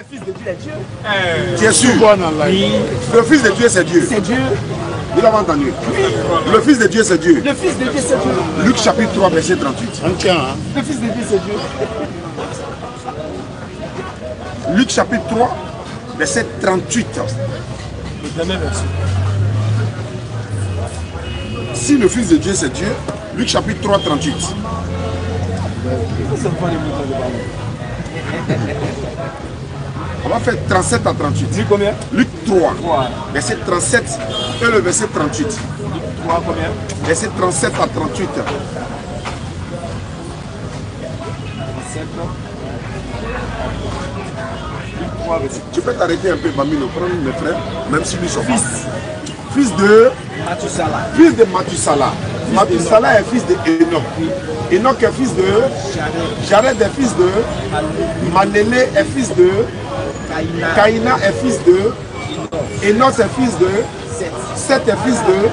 Fils de Dieu est Dieu. Tu es sûr? Le Fils de Dieu, c'est Dieu. C'est Dieu. Vous l'avez entendu? Le Fils de Dieu, c'est Dieu. Le Fils de Dieu, c'est Dieu. Luc chapitre 3, verset 38. Le Fils de Dieu, c'est Dieu. Luc chapitre 3, verset 38. Le dernier verset. Si le Fils de Dieu, c'est Dieu, Luc chapitre 3, 38. On va faire 37 à 38. Luc combien? Luc 3, verset 37 et le verset 38. Luc 3 combien? Verset 37 à 38. 37. Luc 3 verset. Tu peux t'arrêter un peu, Bamino, prendre mes frères, même si nous sommes fils de Mathusala. Fils de Mathusala. Mathusala est fils de Enoch. Enoch est fils de Jared est fils de Manélé est fils de Caïna est fils de Enoch est fils de Seth est fils de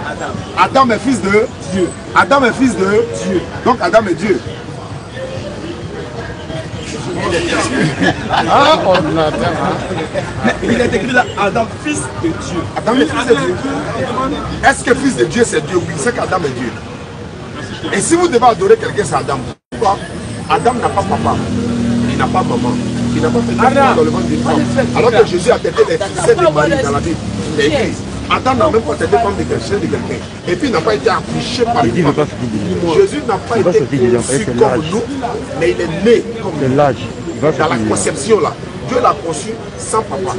Adam est fils de Dieu. Adam est fils de Dieu. Donc Adam est Dieu. Ah, Mais il est écrit là, Adam, fils de Dieu. Adam est fils de Dieu. Est-ce que fils de Dieu c'est Dieu? Oui, c'est qu'Adam est Dieu. Et si vous devez adorer quelqu'un, c'est Adam. Pourquoi? Adam n'a pas papa, il n'a pas maman, il n'a pas fait d'enfant dans le ventre d'une femme. Alors que Jésus a traité les fils de Marie dans la Bible. Il est écrit. Adam n'a même pas traité comme de quelqu'un. Et puis il n'a pas été accouché par une femme. Jésus n'a pas été conçu comme nous, mais il est né comme nous. Dans la conception là, Dieu l'a conçu sans papa.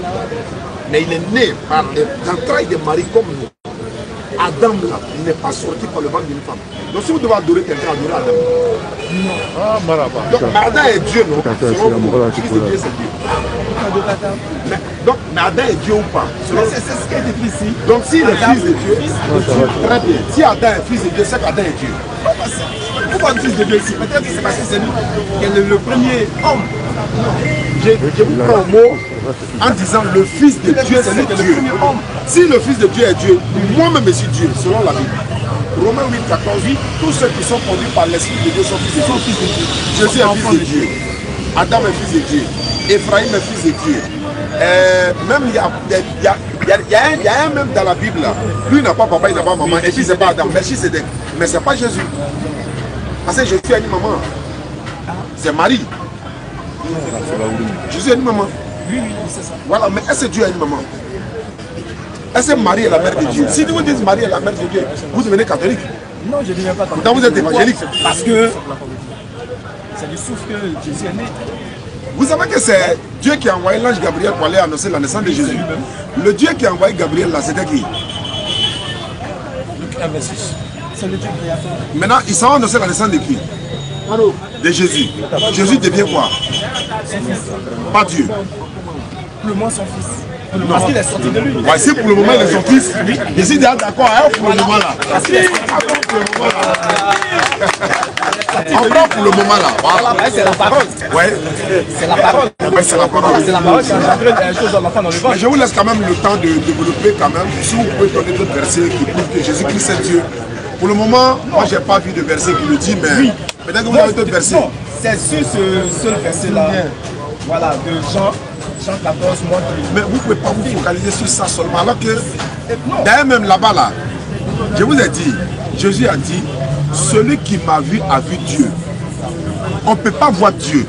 Mais il est né par l'entraille de Marie comme nous. Adam là, il n'est pas sorti par le ventre d'une femme. Donc si vous devez adorer quelqu'un, adorez Adam. Donc Adam est Dieu, non? Selon vous, fils de Dieu, c'est Dieu. Mais Adam est Dieu ou pas? C'est ce qui est écrit ici. Donc si le fils de Dieu, très bien. Si Adam est fils de Dieu, c'est qu'Adam est Dieu. Pourquoi le fils de Dieu ici? Peut-être que c'est parce que c'est lui qui est le premier homme. Je vous prends au mot en disant le fils de Dieu, c'est Dieu. Si le fils de Dieu est Dieu, moi-même je suis Dieu, selon la Bible. Romains 8, 14, tous ceux qui sont conduits par l'Esprit de Dieu sont fils de Dieu. Jésus est fils de Dieu. Adam est fils de Dieu. Ephraïm est fils de Dieu. Même il y a un même dans la Bible là. Lui n'a pas papa, il n'a pas maman. Et puis c'est pas Adam, Melchisedec. Mais c'est pas Jésus. Parce que Jésus a une maman. C'est Marie. Jésus a une maman. Oui, c'est ça. Voilà, mais est-ce que Dieu a une maman? Est-ce que Marie est la mère de Dieu? Si vous dites Marie est la mère de Dieu, vous devenez catholique. Non, je ne deviens pas catholique. Pourtant vous êtes évangélique. Parce que c'est du souffle que Jésus est né. Vous savez que c'est Dieu qui a envoyé l'ange Gabriel pour aller annoncer la naissance de Jésus. Le Dieu qui a envoyé Gabriel là, c'était qui? Luc 1, verset 6. C'est le Dieu créateur. Maintenant, ils sont annoncé la naissance de qui? De Jésus. Jésus devient quoi? Pas Dieu. Pour le moment, son fils. Parce qu'il est sorti de lui. Ouais, si pour le moment il est son fils, je suis déjà d'accord, hein, pour le moment là. Parce qu'il est On prend pour le moment là. Voilà. C'est la parole. Ouais. C'est la parole. Ouais, c'est la parole. C'est la parole qui engendre les choses dans l'enfant dans le ventre. Mais je vous laisse quand même le temps de développer quand même. Si vous pouvez donner d'autres versets qui prouvent que Jésus-Christ est Dieu. Pour le moment, moi j'ai pas vu de verset qui le dit, mais peut-être que vous avez d'autres versets. C'est sur ce seul verset là. Voilà, de Jean 14, moi qui... Mais vous ne pouvez pas vous focaliser sur ça seulement. Alors que, d'ailleurs même là-bas, là, je vous ai dit, Jésus a dit, celui qui m'a vu a vu Dieu. On ne peut pas voir Dieu.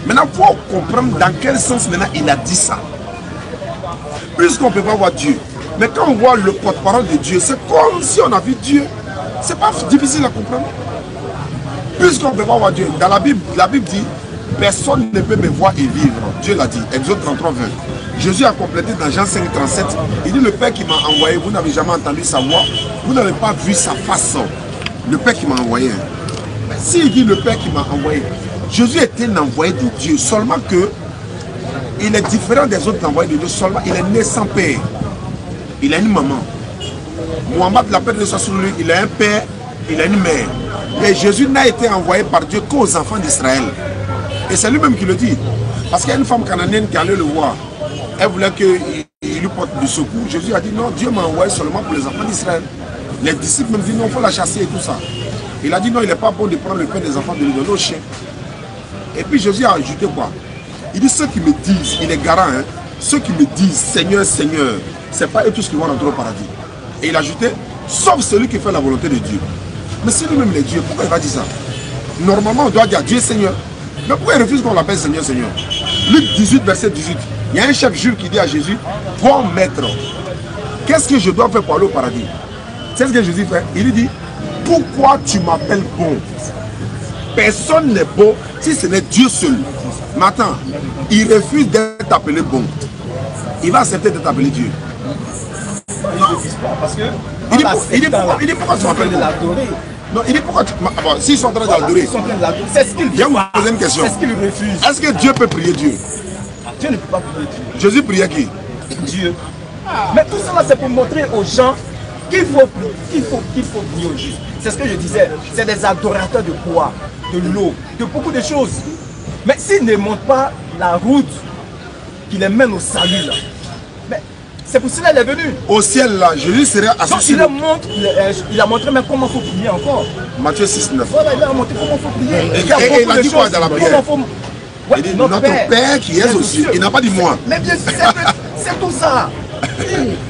Maintenant, il faut comprendre dans quel sens maintenant il a dit ça. Puisqu'on ne peut pas voir Dieu. Mais quand on voit le porte-parole de Dieu, c'est comme si on a vu Dieu. Ce n'est pas difficile à comprendre. Puisqu'on ne peut pas voir Dieu. Dans la Bible dit, personne ne peut me voir et vivre. Dieu l'a dit. Exode 33, 20. Jésus a complété dans Jean 5, 37. Il dit, le Père qui m'a envoyé, vous n'avez jamais entendu sa voix. Vous n'avez pas vu sa façon. Le Père qui m'a envoyé. S'il dit le Père qui m'a envoyé, Jésus était un envoyé de Dieu. Seulement que il est différent des autres envoyés de Dieu. Seulement il est né sans père. Il a une maman. Mohammed, la paix de soit sur lui, il a un père, il a une mère. Et Jésus n'a été envoyé par Dieu qu'aux enfants d'Israël. Et c'est lui-même qui le dit. Parce qu'il y a une femme cananéenne qui allait le voir. Elle voulait qu'il lui porte du secours. Jésus a dit non, Dieu m'a envoyé seulement pour les enfants d'Israël. Les disciples même disent non, il faut la chasser et tout ça. Il a dit non, il n'est pas bon de prendre le pain des enfants de lui donner aux chiens. Et puis Jésus a ajouté quoi? Il dit ceux qui me disent, il est garant, hein, ceux qui me disent Seigneur, Seigneur, c'est pas eux tous qui vont rentrer au paradis. Et il ajoutait, sauf celui qui fait la volonté de Dieu. Mais si lui-même est Dieu, pourquoi il va dire ça? Normalement, on doit dire Dieu Seigneur. Mais pourquoi il refuse qu'on l'appelle Seigneur, Seigneur? Luc 18, verset 18. Il y a un chef juif qui dit à Jésus, bon maître, qu'est-ce que je dois faire pour aller au paradis? C'est ce que Jésus fait. Il lui dit, pourquoi tu m'appelles bon? Personne n'est bon si ce n'est Dieu seul. Mais attends, il refuse d'être appelé bon. Il va accepter d'être appelé Dieu. Parce que il dit pourquoi tu m'appelles bon? Non, il dit pourquoi tu m'appelles bon? S'ils sont en train d'adorer, c'est ce qu'il veut. Je vais vous poser une question. C'est ce qu'il refuse. Est-ce que Dieu peut prier Dieu? Dieu ne peut pas prier Dieu. Jésus priait qui? Dieu. Mais tout cela, c'est pour montrer aux gens qu'il faut prier au juste. C'est ce que je disais. C'est des adorateurs de quoi? De l'eau, de beaucoup de choses. Mais s'ils ne montrent pas la route qui les mène au salut, là, mais c'est pour cela qu'il est venu. Au ciel, là, Jésus serait associé. Donc il a montré même comment il faut prier encore. Matthieu 6, 9. Voilà, il a montré comment il faut prier. Et il a dit quoi dans la prière? Ouais, il dit notre Père qui est aux cieux. Il n'a pas dit moi. Mais bien sûr, c'est tout ça.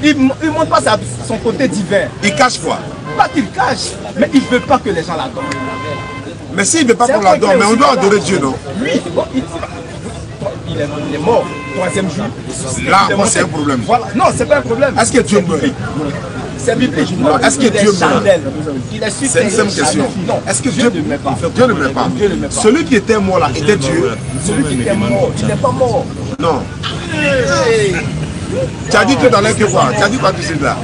Il ne montre pas son côté divin. Il cache quoi? Pas qu'il cache, mais il ne veut pas que les gens l'adorent. Mais s'il ne veut pas qu'on l'adore, mais on doit adorer Dieu, non? Oui, bon, il est mort, troisième jour. Là, moi, c'est un problème. Voilà. Non, c'est pas un problème. Est-ce que Dieu meurt? C'est biblique. Est-ce que Dieu meurt? C'est une simple question. Est-ce que Dieu ne meurt pas? Dieu ne meurt pas. Celui qui était mort là était Dieu. Celui qui était mort, il n'est pas mort. Non. Tu as dit tout à l'heure que quoi? Tu as dit quoi tout de suite là?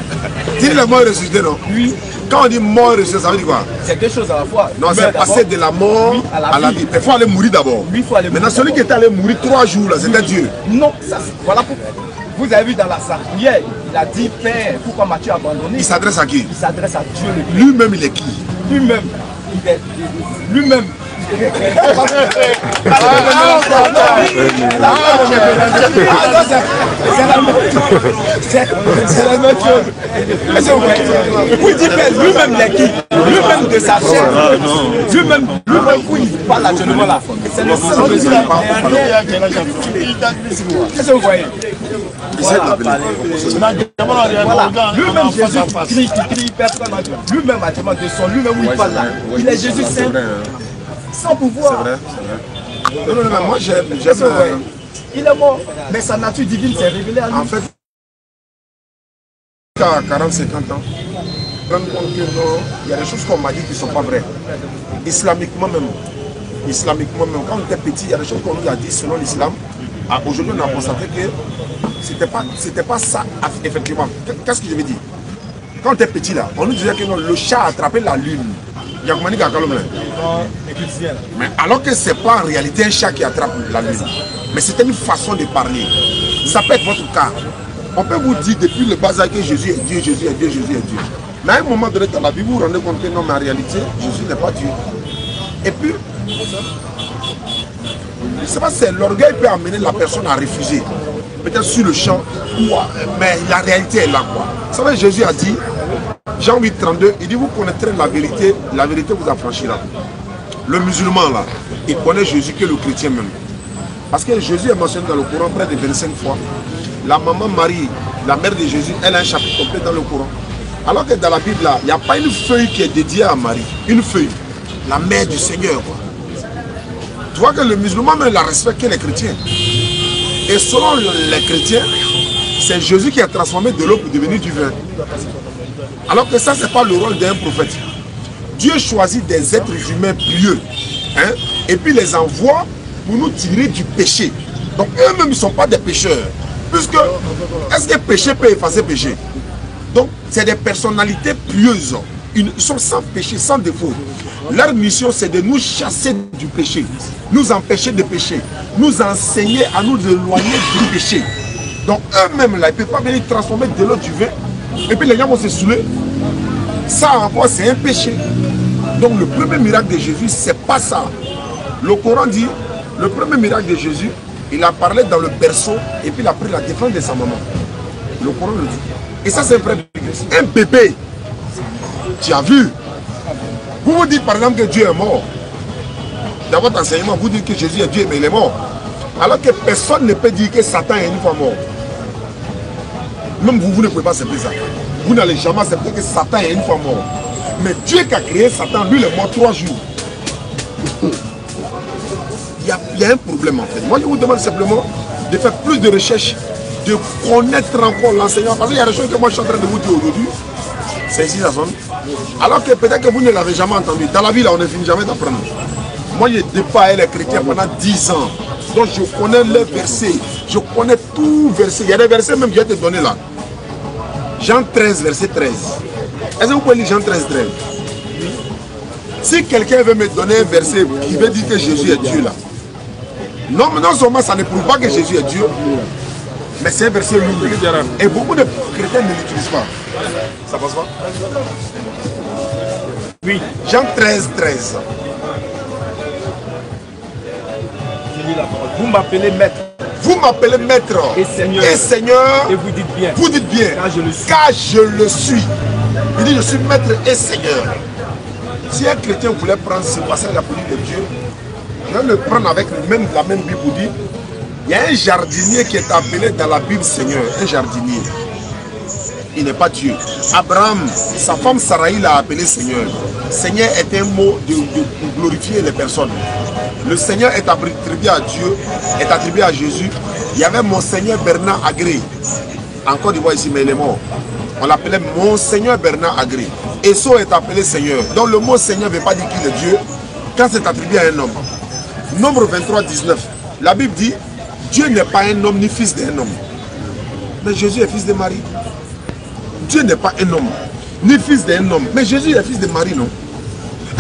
Tu dis le mort ressuscité, non? Oui. Quand on dit mort ressuscité, ça veut dire quoi? C'est deux choses à la fois. Non, c'est passer de la mort à la vie. Il faut aller mourir d'abord. Maintenant, celui qui était allé mourir 3 jours là, c'était Dieu. Non, voilà pourquoi. Vous avez vu dans la prière, il a dit Père, pourquoi m'as-tu abandonné? Il s'adresse à qui? Il s'adresse à Dieu le Père. Lui-même, il est qui? Lui-même. Lui-même. C'est la même chose. Vous dites lui-même il est qui? Lui-même de sa chair. Lui-même où il parle actuellement là. C'est le seul qui n'a pas. Qu'est-ce que vous voyez? Voilà. Lui-même Jésus qui crie personne. Lui-même actuellement de son lui-même où il parle là. Il est Jésus saint. Sans pouvoir. C'est vrai. Non, moi j'aime. Il est mort, mais sa nature divine s'est révélée à lui. En fait, à 40-50 ans, rendre compte que non, il y a des choses qu'on m'a dit qui ne sont pas vraies. Islamiquement même, quand on était petit, il y a des choses qu'on nous a dit selon l'islam. Aujourd'hui, on a constaté que c'était pas ça, effectivement. Qu'est-ce que je veux dire? Quand on était petit là, on nous disait que non, le chat a attrapé la lune. Mais alors que ce n'est pas en réalité un chat qui attrape la lune. Mais c'était une façon de parler. Ça peut être votre cas. On peut vous dire depuis le bas âge que Jésus est Dieu, Jésus est Dieu, Jésus est Dieu. Mais à un moment donné dans la Bible, vous vous rendez compte que non, mais en réalité, Jésus n'est pas Dieu. Et puis, je ne sais pas si l'orgueil peut amener la personne à refuser. Peut-être sur le champ, mais la réalité est là. Quoi. Vous savez, Jésus a dit, Jean 8, 32, il dit, vous connaîtrez la vérité vous affranchira. Le musulman là, il connaît Jésus que le chrétien même. Parce que Jésus est mentionné dans le Coran près de 25 fois. La maman Marie, la mère de Jésus, elle a un chapitre complet dans le Coran. Alors que dans la Bible là, il n'y a pas une feuille qui est dédiée à Marie. Une feuille. La mère du Seigneur. Quoi. Tu vois que le musulman même la respecte que les chrétiens. Et selon les chrétiens, c'est Jésus qui a transformé de l'eau pour devenir du vin. Alors que ça, ce n'est pas le rôle d'un prophète. Dieu choisit des êtres humains pieux. Hein, et puis les envoie pour nous tirer du péché. Donc eux-mêmes, ils ne sont pas des pécheurs. Puisque, est-ce que péché peut effacer péché? Donc, c'est des personnalités pieuses. Ils sont sans péché, sans défaut. Leur mission, c'est de nous chasser du péché, nous empêcher de pécher, nous enseigner à nous éloigner du péché. Donc eux-mêmes, là, ils ne peuvent pas venir transformer de l'eau du vin. Et puis les gens vont se saouler. Ça encore, c'est un péché. Donc le premier miracle de Jésus, c'est pas ça. Le Coran dit, le premier miracle de Jésus, il a parlé dans le berceau et puis il a pris la défense de sa maman. Le Coran le dit. Et ça, c'est un vrai un bébé. Tu as vu? Vous vous dites par exemple que Dieu est mort. Dans votre enseignement, vous dites que Jésus est Dieu, mais il est mort. Alors que personne ne peut dire que Satan est une fois mort. Même vous ne pouvez pas accepter ça. Vous n'allez jamais accepter que Satan est une fois mort. Mais Dieu qui a créé Satan, lui, il est mort 3 jours. Il y a un problème en fait. Moi, je vous demande simplement de faire plus de recherches, de connaître encore l'enseignant. Parce qu'il y a des choses que moi, je suis en train de vous dire aujourd'hui. C'est ici la zone. Alors que peut-être que vous ne l'avez jamais entendu. Dans la vie, là, on ne finit jamais d'apprendre. Moi, j'ai dépassé les chrétiens pendant 10 ans. Donc, je connais les versets. Je connais tout verset. Il y a des versets même que je vais te donner là. Jean 13, verset 13. Est-ce que vous pouvez lire Jean 13, 13? Si quelqu'un veut me donner un verset qui veut dire que Jésus est Dieu là. Non, non seulement ça ne prouve pas que Jésus est Dieu, mais c'est un verset lourd. Et beaucoup de chrétiens ne l'utilisent pas. Ça passe pas? Oui. Jean 13, 13. Vous m'appelez maître. Vous m'appelez maître et Seigneur. Et vous dites bien. Vous dites bien. Car je le suis. Il dit je suis maître et Seigneur. Si un chrétien voulait prendre ce passage de la police de Dieu, je vais le prendre avec même la même Bible pour dire, il y a un jardinier qui est appelé dans la Bible Seigneur, un jardinier. Il n'est pas Dieu. Abraham, sa femme Sarai l'a appelé Seigneur. Seigneur est un mot pour glorifier les personnes. Le Seigneur est attribué à Dieu, est attribué à Jésus. Il y avait Monseigneur Bernard Agré, en Côte d'Ivoire ici, mais il est mort. On l'appelait Monseigneur Bernard Agré. Esso est appelé Seigneur. Donc le mot Seigneur ne veut pas dire qu'il est Dieu quand c'est attribué à un homme. Nombre 23, 19. La Bible dit, Dieu n'est pas un homme ni fils d'un homme. Mais Jésus est fils de Marie. Dieu n'est pas un homme, ni fils d'un homme. Mais Jésus est fils de Marie, non?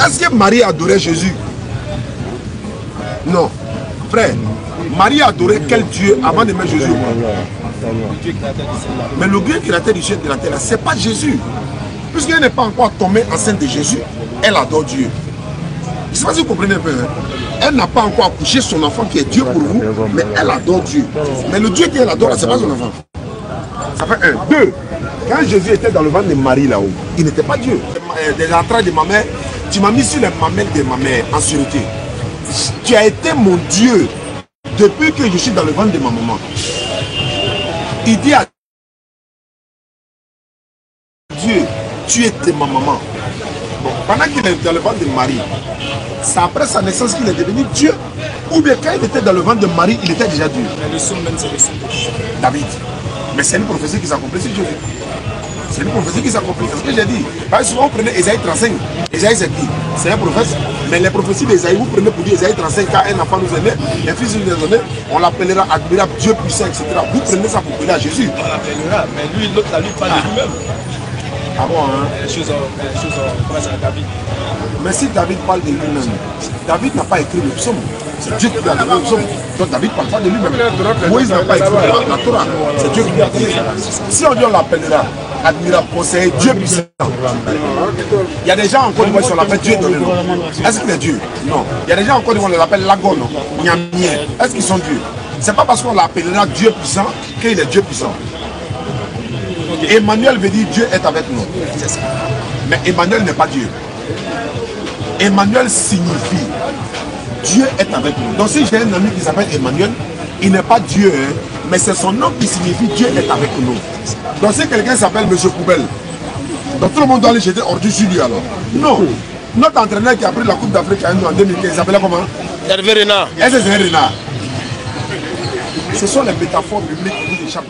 Est-ce que Marie adorait Jésus? Non. Frère, Marie adorait quel Dieu avant de mettre Jésus au monde? Mais le Dieu créateur du ciel et de la terre, ce n'est pas Jésus. Puisqu'elle n'est pas encore tombée enceinte de Jésus, elle adore Dieu. Je ne sais pas si vous comprenez un peu. Hein? Elle n'a pas encore accouché son enfant qui est Dieu pour vous, mais elle adore Dieu. Mais le Dieu qu'elle adore, ce n'est pas son enfant. Ça fait 1. 2. Quand Jésus était dans le ventre de Marie là-haut, il n'était pas Dieu. Des entrailles de ma mère, tu m'as mis sur les mamelles de ma mère en sûreté. Tu as été mon Dieu depuis que je suis dans le ventre de ma maman. Il dit à Dieu, tu étais ma maman. Bon, pendant qu'il est dans le ventre de Marie, c'est après sa naissance qu'il est devenu Dieu. Ou bien quand il était dans le ventre de Marie, il était déjà Dieu. Mais le son même, c'est le son. David. Mais c'est une prophétie qui s'accomplit sur Jésus. C'est une prophétie qui s'accomplit. C'est ce que j'ai dit. Parce que souvent vous prenez Ésaïe 35. Ésaïe c'est qui? C'est un prophète. Mais les prophéties d'Ésaïe, vous prenez pour dire Ésaïe 35, quand un enfant nous est né, un fils nous est donné, on l'appellera admirable, Dieu puissant, etc. Vous prenez ça pour appeler à Jésus. On l'appellera, mais lui, l'autre, la lui parle de lui-même. Ah bon, hein? Les choses commencent à David. Mais si David parle de lui-même, David n'a pas écrit le psaume. C'est Dieu qui lui a donné le psaume. Donc David ne parle pas de lui-même. Moïse n'a pas écrit la Torah. C'est Dieu qui lui a donné. Si on dit on l'appellera admirable, conseiller, Dieu puissant. Il y a des gens encore qui l'appellent Dieu donné. Est-ce qu'il est Dieu? Non. Il y a des gens encore qui l'appellent Lagon, Nyamien. Est-ce qu'ils sont Dieu? C'est pas parce qu'on l'appellera Dieu puissant qu'il est Dieu puissant. Emmanuel veut dire Dieu est avec nous. Mais Emmanuel n'est pas Dieu. Emmanuel signifie Dieu est avec nous. Donc si j'ai un ami qui s'appelle Emmanuel, il n'est pas Dieu, hein, mais c'est son nom qui signifie Dieu est avec nous. Donc si quelqu'un s'appelle Monsieur Poubelle, donc tout le monde doit aller jeter ordures sur lui alors. Non. Notre entraîneur qui a pris la Coupe d'Afrique en 2015, il s'appelait comment? Hervé Renard. Est-ce que c'est un renard? Ce sont les métaphores bibliques qui nous échappent.